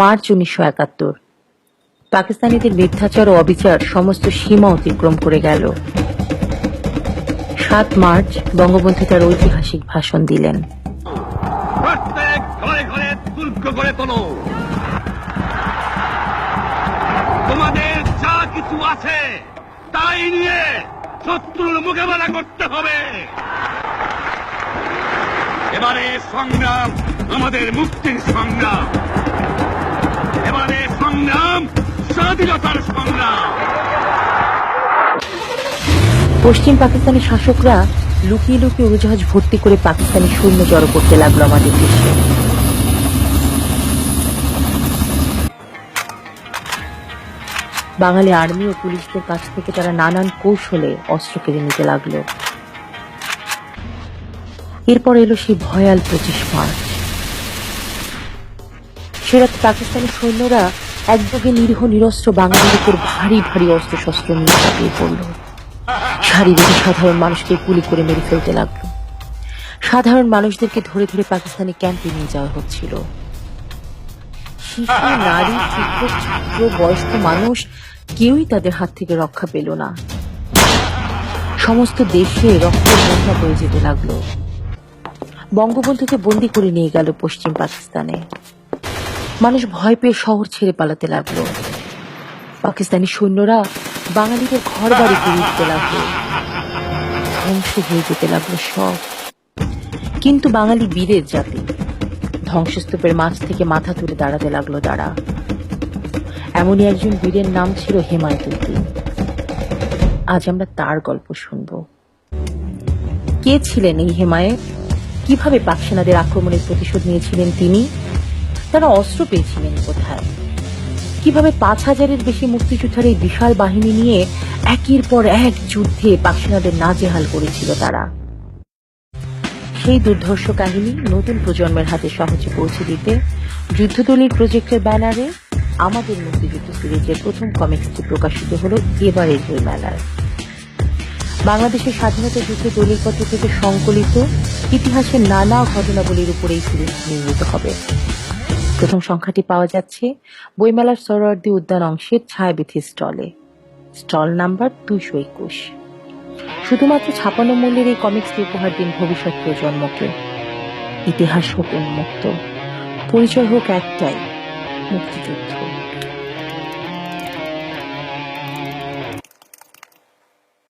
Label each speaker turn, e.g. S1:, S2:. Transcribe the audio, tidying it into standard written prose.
S1: March 1971 পাকিস্তানিদের মিথ্যাচার ও অবিচার সমস্ত সীমা অতিক্রম করে গেল। 7 মার্চ বঙ্গবন্ধু তার ঐতিহাসিক ভাষণ দিলেন।
S2: প্রত্যেক ঘরে ঘরে দুর্গ গড়ে তোলো, তোমাদের যা কিছু আছে তাই নিয়ে শত্রুর মোকাবেলা করতে হবে। এবারে সংগ্রাম আমাদের মুক্তির সংগ্রাম, এবারে সংগ্রাম স্বাধীনতার সংগ্রাম।
S1: পশ্চিম পাকিস্তানি শাসকরা লুকিয়ে লুকিয়ে উড়োজাহাজ ভর্তি করে পাকিস্তানি সৈন্য জড়ো করতে লাগলো আমাদের দেশে। বাঙালি আর্মি ও পুলিশদের কাছ থেকে তারা নানান কৌশলে অস্ত্র কেড়ে নিতে লাগলো। এরপর এলো সেই ভয়াল 25 মার্চ। সে রাতে পাকিস্তানি সৈন্যরা একযোগে নিরীহ নিরস্ত্র বাঙালির উপর ভারী ভারী অস্ত্র শস্ত্র নিয়ে চাপিয়ে পড়ল। সারি বেঁধে সাধারণ মানুষকে গুলি করে মেরে ফেলতে লাগলো। সাধারণ মানুষদেরকে ধরে ধরে পাকিস্তানি ক্যাম্পে নিয়ে যাওয়া হচ্ছিল। শিশু, নারী, শিক্ষক, ছাত্র, বয়স্ক মানুষ কেউই তাদের হাত থেকে রক্ষা পেল না। সমস্ত দেশে রক্তের বন্যা বয়ে যেতে লাগলো। বঙ্গবন্ধুকে বন্দী করে নিয়ে গেল পশ্চিম পাকিস্তানে। মানুষ ভয় পেয়ে শহর ছেড়ে পালাতে লাগলো। পাকিস্তানি সৈন্যরা বাঙালিদের ঘর বাড়ি পুড়িয়ে দিতে লাগলো। ধ্বংস হয়ে যেতে লাগলো সব। কিন্তু বাঙালি বীরের জাতি ধ্বংসস্তূপের মাঝ থেকে মাথা তুলে দাঁড়াতে লাগলো তারা। এমনই একজন বীরের নাম ছিল হেমায়েতুদ্দিন। আজ আমরা তার গল্প শুনব। কে ছিলেন এই হেমায়েত? কিভাবে পাক সেনাদের আক্রমণের প্রতিশোধ নিয়েছিলেন তিনি? তারা অস্ত্র পেয়েছিলেন কোথায়? কিভাবে 5000-এর বেশি মুক্তিযোদ্ধার এই বিশাল বাহিনী নিয়ে একের পর এক যুদ্ধে পাক সেনাদের নাজেহাল করেছিল তারা? সেই দুর্ধর্ষ কাহিনী নতুন প্রজন্মের হাতে সহজে পৌঁছে দিতে যুদ্ধদলির প্রজেক্টের ব্যানারে আমাদের মুক্তিযুদ্ধ সিরিজের প্রথম কমিক্সটি প্রকাশিত হলো এবারের বইমেলায়। বাংলাদেশের স্বাধীনতা যুদ্ধে দলিলপত্র থেকে সংকলিত ইতিহাসের নানা ঘটনাবলীর উপর এই সিরিজ নির্মিত হবে। প্রথম সংখ্যাটি পাওয়া যাচ্ছে বইমেলার সরোয়ার্দী উদ্যান অংশের ছায়াবিথি স্টলে, স্টল নাম্বার 221। শুধুমাত্র 56 মূল্যের এই কমিক্সটি উপহার দিন ভবিষ্যৎ প্রজন্মকে। ইতিহাস হোক উন্মুক্ত, পরিচয় হোক একটাই, মুক্তিযুদ্ধ।